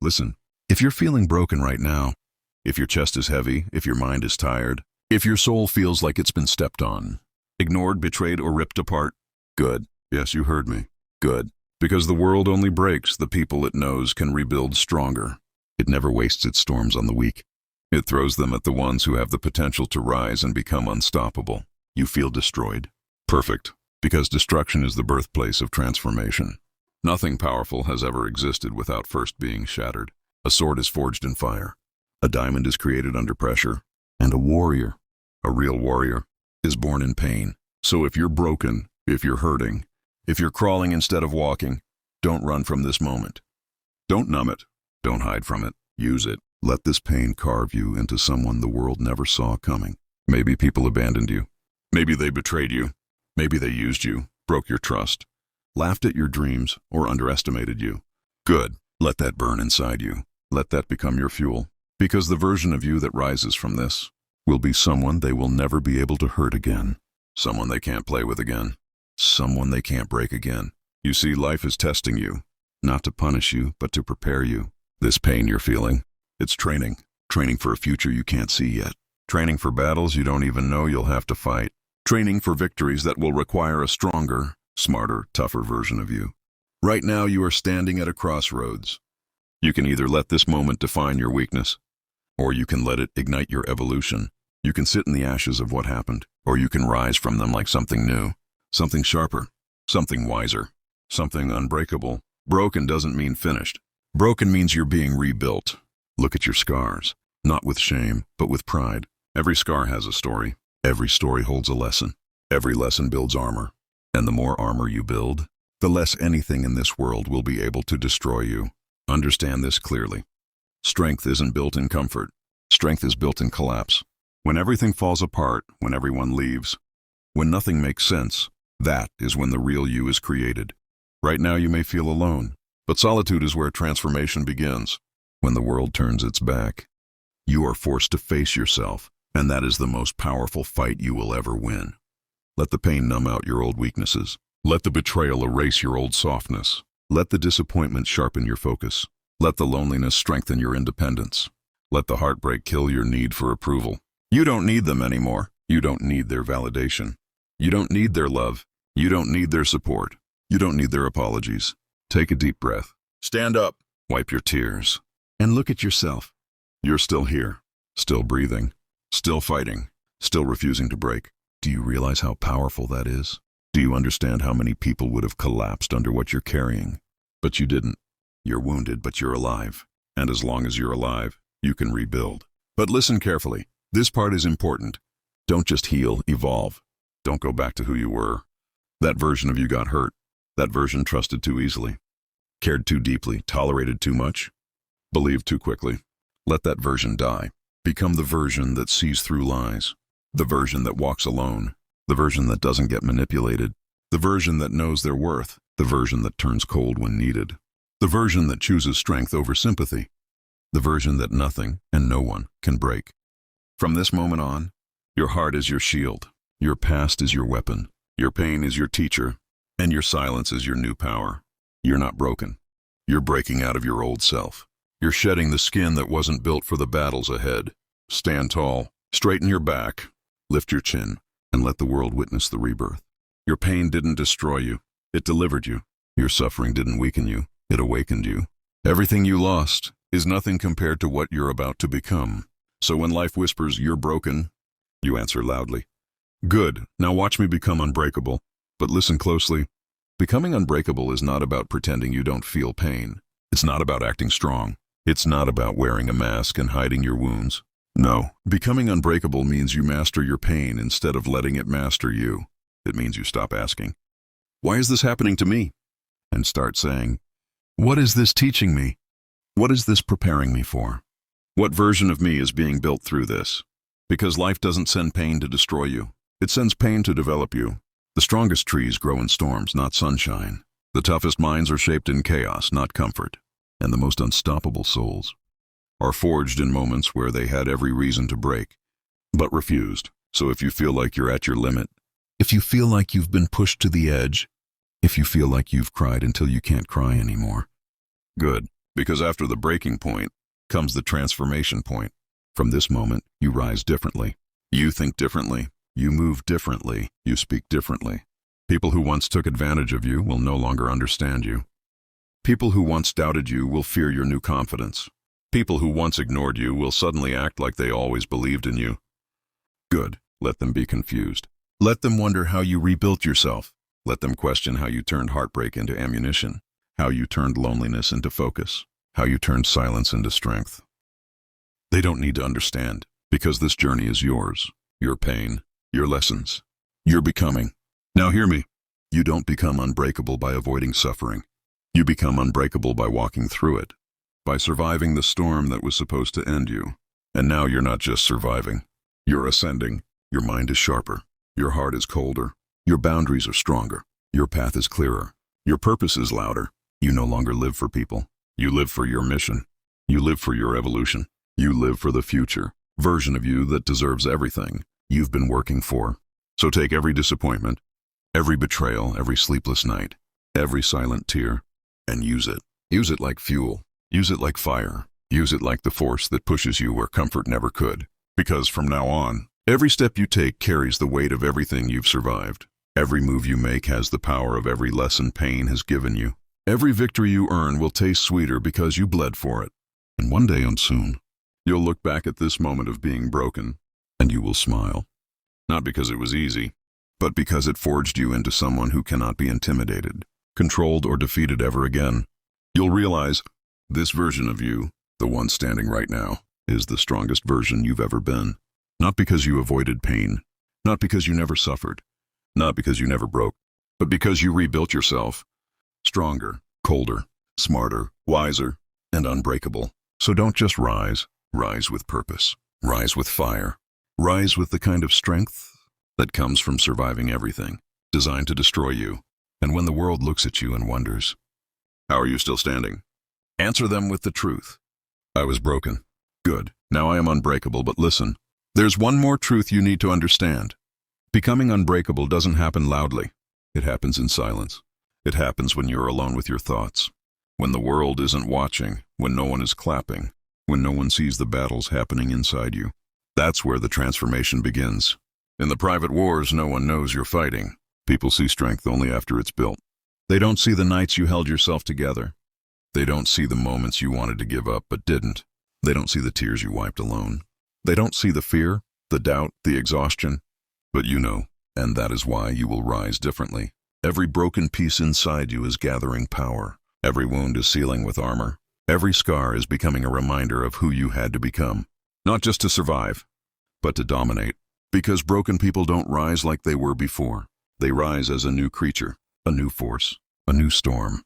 Listen, if you're feeling broken right now, if your chest is heavy, if your mind is tired, if your soul feels like it's been stepped on, ignored, betrayed, or ripped apart, good. Yes, you heard me. Good. Because the world only breaks the people it knows can rebuild stronger. It never wastes its storms on the weak. It throws them at the ones who have the potential to rise and become unstoppable. You feel destroyed? Perfect. Because destruction is the birthplace of transformation. Nothing powerful has ever existed without first being shattered. A sword is forged in fire. A diamond is created under pressure. And a warrior, a real warrior, is born in pain. So if you're broken, if you're hurting, if you're crawling instead of walking, don't run from this moment. Don't numb it. Don't hide from it. Use it. Let this pain carve you into someone the world never saw coming. Maybe people abandoned you. Maybe they betrayed you. Maybe they used you, broke your trust, laughed at your dreams, or underestimated you. Good. Let that burn inside you. Let that become your fuel. Because the version of you that rises from this will be someone they will never be able to hurt again. Someone they can't play with again. Someone they can't break again. You see, life is testing you, not to punish you, but to prepare you. This pain you're feeling, it's training. Training for a future you can't see yet. Training for battles you don't even know you'll have to fight. Training for victories that will require a stronger, smarter, tougher version of you. Right now you are standing at a crossroads. You can either let this moment define your weakness, or you can let it ignite your evolution. You can sit in the ashes of what happened, or you can rise from them like something new, something sharper, something wiser, something unbreakable. Broken doesn't mean finished. Broken means you're being rebuilt. Look at your scars, not with shame, but with pride. Every scar has a story. Every story holds a lesson. Every lesson builds armor. And the more armor you build, the less anything in this world will be able to destroy you. Understand this clearly. Strength isn't built in comfort. Strength is built in collapse. When everything falls apart, when everyone leaves, when nothing makes sense, that is when the real you is created. Right now you may feel alone, but solitude is where transformation begins. When the world turns its back, you are forced to face yourself, and that is the most powerful fight you will ever win. Let the pain numb out your old weaknesses. Let the betrayal erase your old softness. Let the disappointment sharpen your focus. Let the loneliness strengthen your independence. Let the heartbreak kill your need for approval. You don't need them anymore. You don't need their validation. You don't need their love. You don't need their support. You don't need their apologies. Take a deep breath. Stand up. Wipe your tears. And look at yourself. You're still here. Still breathing. Still fighting. Still refusing to break. Do you realize how powerful that is? Do you understand how many people would have collapsed under what you're carrying? But you didn't. You're wounded, but you're alive. And as long as you're alive, you can rebuild. But listen carefully. This part is important. Don't just heal, evolve. Don't go back to who you were. That version of you got hurt. That version trusted too easily. Cared too deeply, tolerated too much. Believed too quickly. Let that version die. Become the version that sees through lies. The version that walks alone. The version that doesn't get manipulated. The version that knows their worth. The version that turns cold when needed. The version that chooses strength over sympathy. The version that nothing and no one can break. From this moment on, your heart is your shield. Your past is your weapon. Your pain is your teacher. And your silence is your new power. You're not broken. You're breaking out of your old self. You're shedding the skin that wasn't built for the battles ahead. Stand tall. Straighten your back. Lift your chin. And let the world witness the rebirth. Your pain didn't destroy you. It delivered you. Your suffering didn't weaken you. It awakened you. Everything you lost is nothing compared to what you're about to become. So when life whispers, "You're broken," you answer loudly, "Good, now watch me become unbreakable." But listen closely. Becoming unbreakable is not about pretending you don't feel pain. It's not about acting strong. It's not about wearing a mask and hiding your wounds. No, becoming unbreakable means you master your pain instead of letting it master you. It means you stop asking, "Why is this happening to me?" and start saying, "What is this teaching me? What is this preparing me for? What version of me is being built through this?" Because life doesn't send pain to destroy you. It sends pain to develop you. The strongest trees grow in storms, not sunshine. The toughest minds are shaped in chaos, not comfort. And the most unstoppable souls are forged in moments where they had every reason to break, but refused. So if you feel like you're at your limit, if you feel like you've been pushed to the edge, if you feel like you've cried until you can't cry anymore, good. Because after the breaking point comes the transformation point. From this moment, you rise differently. You think differently. You move differently. You speak differently. People who once took advantage of you will no longer understand you. People who once doubted you will fear your new confidence. People who once ignored you will suddenly act like they always believed in you. Good. Let them be confused. Let them wonder how you rebuilt yourself. Let them question how you turned heartbreak into ammunition, how you turned loneliness into focus, how you turned silence into strength. They don't need to understand, because this journey is yours, your pain, your lessons, your becoming. Now hear me. You don't become unbreakable by avoiding suffering. You become unbreakable by walking through it, by surviving the storm that was supposed to end you. And now you're not just surviving. You're ascending. Your mind is sharper. Your heart is colder. Your boundaries are stronger. Your path is clearer. Your purpose is louder. You no longer live for people. You live for your mission. You live for your evolution. You live for the future version of you that deserves everything you've been working for. So take every disappointment, every betrayal, every sleepless night, every silent tear, and use it. Use it like fuel. Use it like fire. Use it like the force that pushes you where comfort never could. Because from now on, every step you take carries the weight of everything you've survived. Every move you make has the power of every lesson pain has given you. Every victory you earn will taste sweeter because you bled for it. And one day soon, you'll look back at this moment of being broken, and you will smile. Not because it was easy, but because it forged you into someone who cannot be intimidated, controlled, or defeated ever again. You'll realize this version of you, the one standing right now, is the strongest version you've ever been. Not because you avoided pain, not because you never suffered, not because you never broke, but because you rebuilt yourself. Stronger, colder, smarter, wiser, and unbreakable. So don't just rise. Rise with purpose. Rise with fire. Rise with the kind of strength that comes from surviving everything designed to destroy you. And when the world looks at you and wonders, how are you still standing? Answer them with the truth. I was broken. Good. Now I am unbreakable, but listen. There's one more truth you need to understand. Becoming unbreakable doesn't happen loudly. It happens in silence. It happens when you're alone with your thoughts. When the world isn't watching. When no one is clapping. When no one sees the battles happening inside you. That's where the transformation begins. In the private wars, no one knows you're fighting. People see strength only after it's built. They don't see the nights you held yourself together. They don't see the moments you wanted to give up but didn't. They don't see the tears you wiped alone. They don't see the fear, the doubt, the exhaustion. But you know, and that is why you will rise differently. Every broken piece inside you is gathering power. Every wound is sealing with armor. Every scar is becoming a reminder of who you had to become. Not just to survive, but to dominate. Because broken people don't rise like they were before. They rise as a new creature, a new force, a new storm.